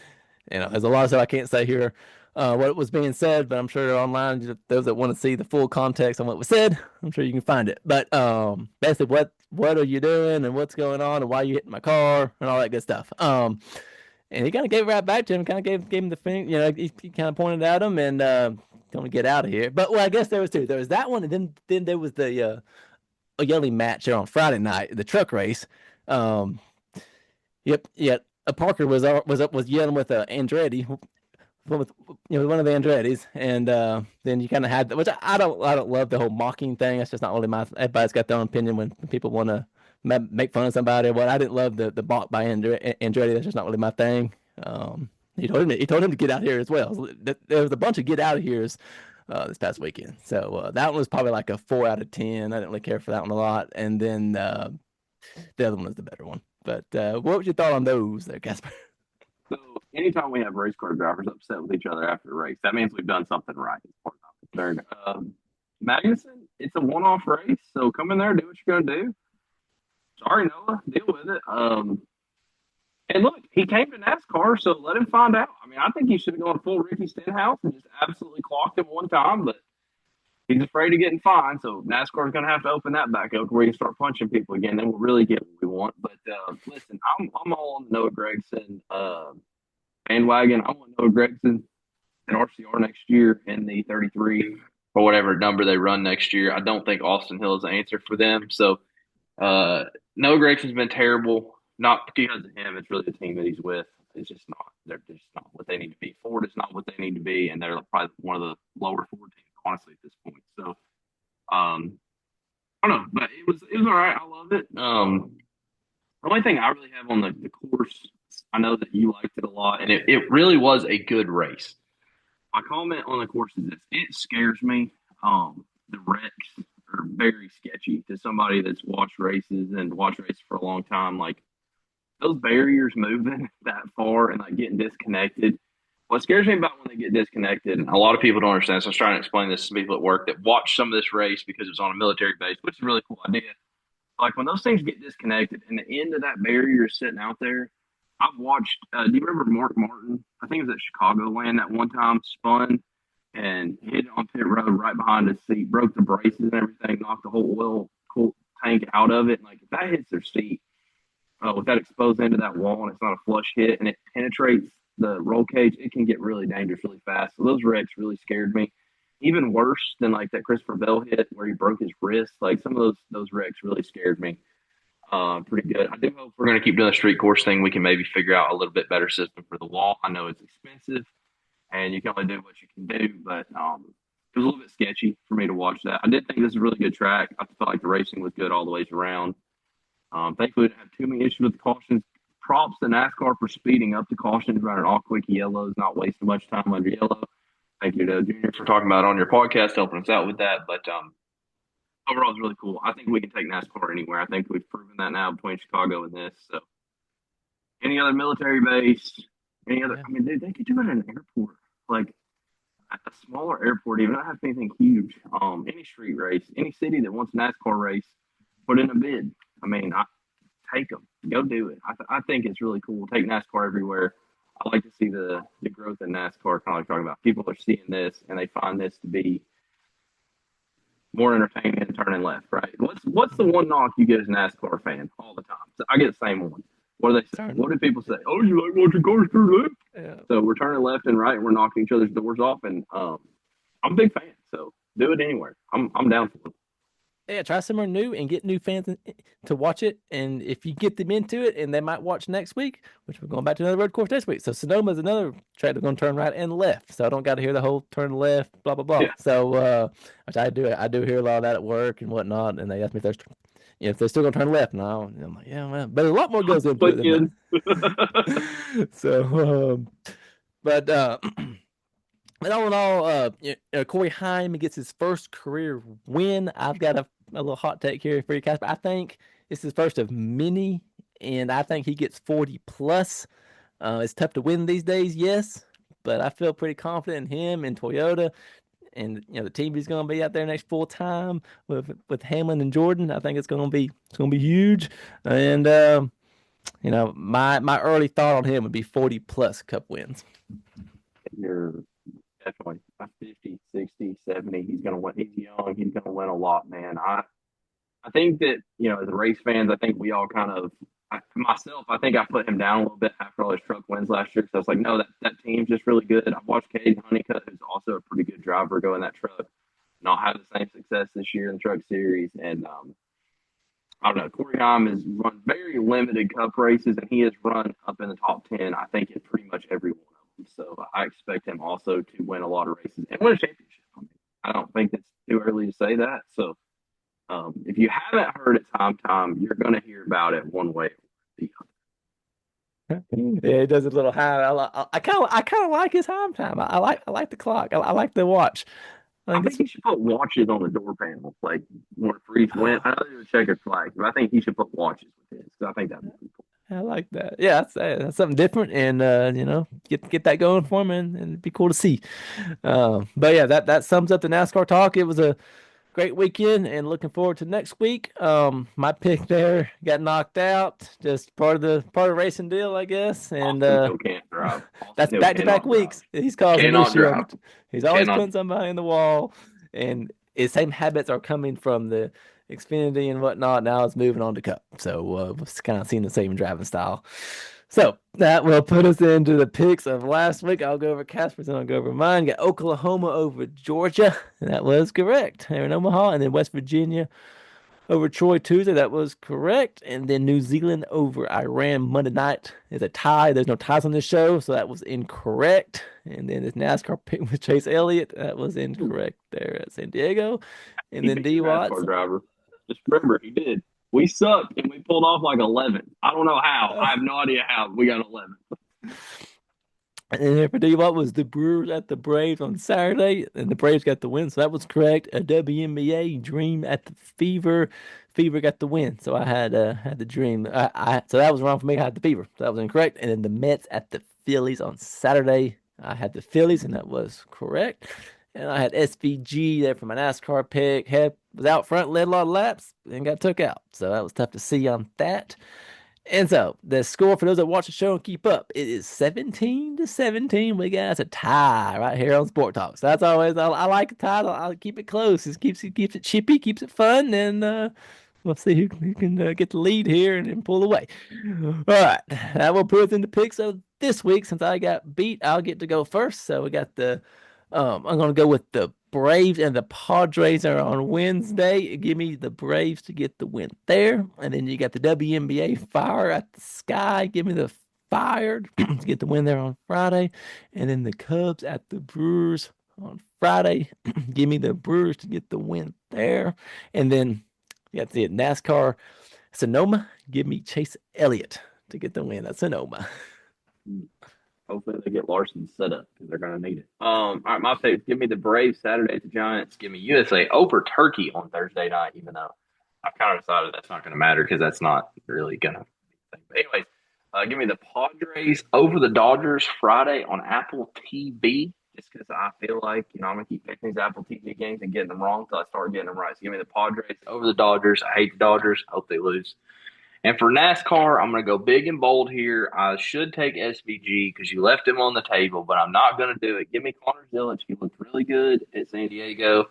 there's a lot of stuff I can't say here what was being said, but I'm sure online, those that want to see the full context on what was said, I'm sure you can find it. But basically, what are you doing and what's going on and why are you hitting my car and all that good stuff. And he kind of gave it right back to him, kind of gave him the thing, he kind of pointed at him and told him to get out of here. But I guess there was two. There was that one, and then there was the a yelling match there on Friday night, the truck race. Um, yep. Parker was yelling with Andretti, with one of the Andrettis, and then you kind of had which I don't love the whole mocking thing. That's just not really my. Everybody's got their own opinion when people want to make fun of somebody. What I didn't love the mock by Andretti. That's just not really my thing. He told him to get out here as well. There was a bunch of get out of here's this past weekend. So that one was probably like a 4 out of 10. I didn't really care for that one a lot. And then the other one was the better one. But what was your thought on those there, Casper? So anytime we have race car drivers upset with each other after a race, that means we've done something right. As far as I'm concerned. Magnuson, it's a one-off race, so come in there, do what you're gonna do. Sorry, Noah, deal with it. And look, he came to NASCAR, so let him find out. I mean, I think he should have gone full Ricky Stenhouse and just absolutely clocked him one time, but he's afraid of getting fined, so NASCAR's going to have to open that back up where you start punching people again. Then we'll really get what we want. But listen, I'm all on the Noah Gragson bandwagon. I want Noah Gragson in RCR next year in the 33 or whatever number they run next year. I don't think Austin Hill is the answer for them. So Noah Gragson's been terrible. Not because of him. It's really the team that he's with. It's just not. They're just not what they need to be. Ford is not what they need to be, and they're probably one of the lower Ford teams, honestly, at this point. So, I don't know, but it was all right. I love it. The only thing I really have on the course, I know that you liked it a lot, and it really was a good race. My comment on the course is this: it scares me. The wrecks are very sketchy to somebody that's watched races for a long time. Like those barriers moving that far and like getting disconnected. What scares me about when they get disconnected, and a lot of people don't understand, so I was trying to explain this to people at work that watch some of this race because it was on a military base, which is a really cool idea. Like when those things get disconnected and the end of that barrier is sitting out there, I've watched. Do you remember Mark Martin? I think it was at Chicagoland that one time, spun and hit on pit road right behind his seat, broke the braces and everything, knocked the whole oil tank out of it. And like if that hits their seat, with that exposed into that wall and it's not a flush hit and it penetrates the roll cage, it can get really dangerous really fast. So those wrecks really scared me. Even worse than like that Christopher Bell hit where he broke his wrist. Like some of those wrecks really scared me. Pretty good. I do hope we're going to keep doing the street course thing. We can maybe figure out a little bit better system for the wall. I know it's expensive and you can only do what you can do, but it was a little bit sketchy for me to watch that. I did think this was a really good track. I felt like the racing was good all the ways around. Thankfully, we didn't have too many issues with the cautions. Props to NASCAR for speeding up the cautions, running all quick yellows, not wasting much time under yellow. Thank you to Junior for talking about it on your podcast, helping us out with that. But overall it's really cool. I think we can take NASCAR anywhere. I think we've proven that now between Chicago and this. So any other military base, any other, Yeah. I mean, they could do it in an airport, like a smaller airport, even not have anything huge. Any street race, any city that wants a NASCAR race, put in a bid. I mean, take them, go do it. I think it's really cool. Take NASCAR everywhere. I like to see the growth in NASCAR. Kind of like talking about people are seeing this and they find this to be more entertaining than turning left. Right? What's the one knock you get as a NASCAR fan all the time? So I get the same one. What do they say? What do people say? Oh, you like watching cars turn left? Yeah. So we're turning left and right, and we're knocking each other's doors off, and I'm a big fan. So do it anywhere. I'm down for it. Yeah, try somewhere new and get new fans to watch it. And if you get them into it, and they might watch next week, which we're going back to another road course next week. So Sonoma is another track that's going to turn right and left. So I don't got to hear the whole turn left, blah blah blah. Yeah. So which I do hear a lot of that at work and whatnot. And they ask me if they're still going to turn left now. And I'm like, yeah, well, but a lot more goes into it than that. So, but But all in all, Corey Heim gets his first career win. I've got a little hot take here for you, Casper. I think it's his first of many, and I think he gets 40 plus. It's tough to win these days, yes, but I feel pretty confident in him and Toyota, and the team he's going to be out there next full time with Hamlin and Jordan. I think it's going to be huge, and my early thought on him would be 40 plus Cup wins. You're definitely by 50, 60, 70. He's going to win. He's young. He's going to win a lot, man. I think that, as race fans, I think we all kind of, myself, I think I put him down a little bit after all his truck wins last year. So I was like, no, that team's just really good. I've watched Cade Honeycutt, who's also a pretty good driver, go in that truck, not have the same success this year in the truck series. And I don't know. Corey Haim has run very limited cup races, and he has run up in the top 10, I think, in pretty much every one of them. So I expect him also to win a lot of races and win a championship. I don't think it's too early to say that. So if you haven't heard it time, you're going to hear about it one way or the Yeah, he does a little high. I kind of like his home time. I like the clock. I like the watch. I I think think it's he should put watches on the door panel, like when for each win. I know there's a checkered flag, but I think he should put watches with his. I think that'd be pretty cool. I like that. Yeah, that's something different, and get that going for him, and it'd be cool to see. But yeah, that sums up the NASCAR talk. It was a great weekend, and looking forward to next week. My pick there got knocked out, just part of the racing deal, I guess. And Austin Hill can't drive. that's Austin Hill back to back cannot drive. weeks. He's causing an Cannot issue. drive. He's always Cannot. putting somebody in the wall, and his same habits are coming from the Xfinity and whatnot. Now it's moving on to Cup, so we're kind of seeing the same driving style. So that will put us into the picks of last week. I'll go over Casper's and I'll go over mine. Got Oklahoma over Georgia, and that was correct. They're in Omaha, and then West Virginia over Troy Tuesday. That was correct. And then New Zealand over Iran Monday night is a tie. There's no ties on this show, so that was incorrect. And then this NASCAR pick with Chase Elliott. That was incorrect there at San Diego. And He then beat D the Watts. NASCAR driver. Just remember, he did. We sucked and we pulled off like 11. I don't know how. I have no idea how we got 11. And then for D Watt was the Brewers at the Braves on Saturday, and the Braves got the win, so that was correct. A WNBA Dream at the Fever. Fever got the win, so I had the Dream. So that was wrong for me. I had the Fever, so that was incorrect. And then the Mets at the Phillies on Saturday. I had the Phillies, and that was correct. And I had SVG there for my NASCAR pick. Was out front, led a lot of laps, and got took out. So that was tough to see on that. And so the score for those that watch the show and keep up, it is 17-17. We got a tie right here on Sport Talk. So that's always I like a tie. I'll keep it close. It keeps it chippy, keeps it fun, and we'll see who can get the lead here and pull away. All right, that will put us into picks of this week. Since I got beat, I'll get to go first. So we got I'm gonna go with the Braves and the Padres are on Wednesday. Give me the Braves to get the win there. And then you got the WNBA Fire at the Sky. Give me the Fire to get the win there on Friday. And then the Cubs at the Brewers on Friday. Give me the Brewers to get the win there. And then you got the NASCAR Sonoma. Give me Chase Elliott to get the win at Sonoma. Hopefully they get Larson set up because they're going to need it. All right, my pick. Give me the Braves Saturday at the Giants. Give me USA over Turkey on Thursday night, even though I've kind of decided that's not going to matter because that's not really going to. But anyways, give me the Padres over the Dodgers Friday on Apple TV. Just because I feel like I'm going to keep picking these Apple TV games and getting them wrong until I start getting them right. So give me the Padres over the Dodgers. I hate the Dodgers. Hope they lose. And for NASCAR, I'm going to go big and bold here. I should take SVG because you left him on the table, but I'm not going to do it. Give me Connor Zilic. He looked really good at San Diego.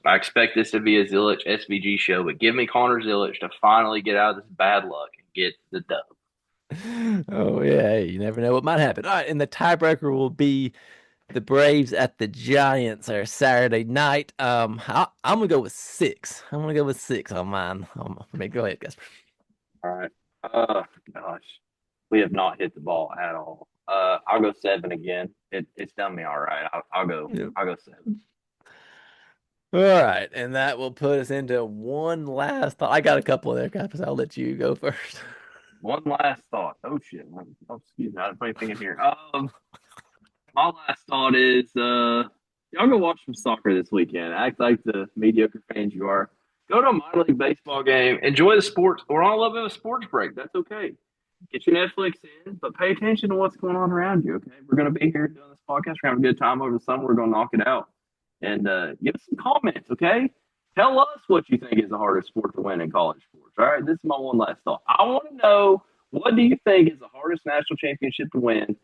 I expect this to be a Zilic SVG show, but give me Connor Zilic to finally get out of this bad luck and get the dub. Oh yeah, hey, you never know what might happen. All right, and the tiebreaker will be the Braves at the Giants or Saturday night. I'm gonna go with 6. I'm gonna go with 6 on mine. Go ahead, Casper. All right. Gosh, we have not hit the ball at all. I'll go 7 again. It's done me all right. I'll go. Yep. I'll go 7. All right, and that will put us into one last thought. I got a couple of there, Casper. I'll let you go first. One last thought. Oh shit. Oh, excuse me. I don't have anything in here. My last thought is y'all go watch some soccer this weekend. Act like the mediocre fans you are. Go to a minor league baseball game. Enjoy the sports. We're on a little bit of a sports break. That's okay. Get your Netflix in, but pay attention to what's going on around you. Okay, we're going to be here doing this podcast. We're having a good time over the summer. We're going to knock it out, and give us some comments. Okay, tell us what you think is the hardest sport to win in college sports. All right, this is my one last thought. I want to know, what do you think is the hardest national championship to win?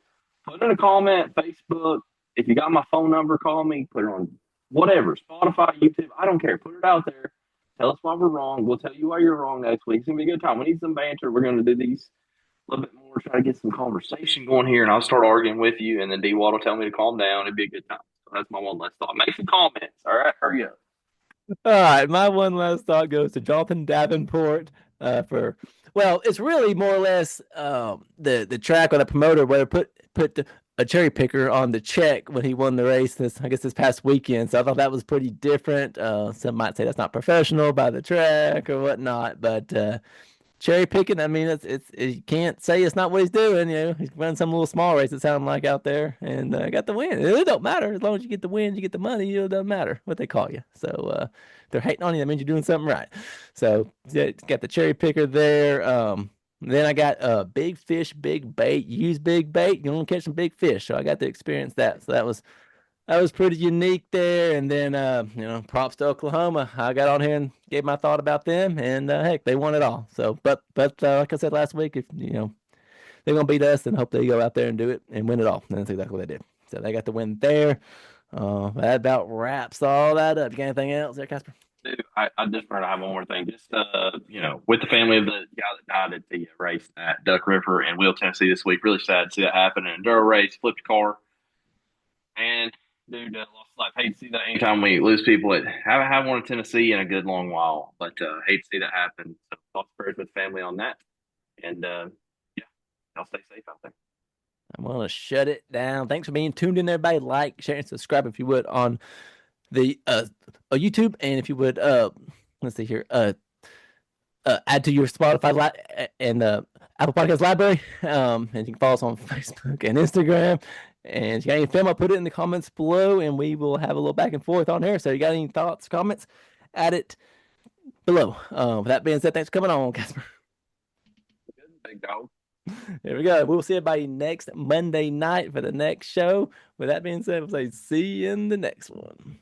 Put in a comment, Facebook. If you got my phone number, call me. Put it on whatever, Spotify, YouTube. I don't care. Put it out there. Tell us why we're wrong. We'll tell you why you're wrong next week. It's going to be a good time. We need some banter. We're going to do these a little bit more, try to get some conversation going here, and I'll start arguing with you, and then Dwat will tell me to calm down. It'd be a good time. So that's my one last thought. Make some comments. All right, hurry up. All right, my one last thought goes to Jonathan Davenport well, it's really more or less the track or the promoter where put a cherry picker on the check when he won the race this past weekend. So I thought that was pretty different. Some might say that's not professional by the track or whatnot, but cherry picking, I mean, you can't say it's not what he's doing. He's running some little small race, it sounded like, out there, and got the win. It don't matter as long as you get the win, you get the money. It doesn't matter what they call you. So if they're hating on you, that means you're doing something right. So yeah, got the cherry picker there. Then I got big fish, big bait. Use big bait, you want to catch some big fish. So I got to experience that. So that was pretty unique there. And then, props to Oklahoma. I got on here and gave my thought about them, and heck, they won it all. So, but like I said last week, if they're gonna beat us, then hope they go out there and do it and win it all. And that's exactly what they did. So they got the win there. That about wraps all that up. You got anything else there, Casper? Dude, I just wanted to have one more thing. Just with the family of the guy that died at the race at Duck River in Will, Tennessee this week. Really sad to see that happen. An enduro race, flipped a car, and dude, lost life. Hate to see that anytime we lose people. Haven't won in Tennessee in a good long while, but hate to see that happen. So thoughts, prayers with family on that, and yeah, y'all stay safe out there. I'm gonna shut it down. Thanks for being tuned in, everybody. Like, share, and subscribe if you would on the YouTube, and if you would let's see here, add to your Spotify and Apple Podcast library. And you can follow us on Facebook and Instagram. And if you got any film, I'll put it in the comments below, and we will have a little back and forth on here. So you got any thoughts, comments, add it below. With that being said, thanks for coming on, Casper. Good, big dog. There we go. We'll see everybody next Monday night for the next show. With that being said, we'll say see you in the next one.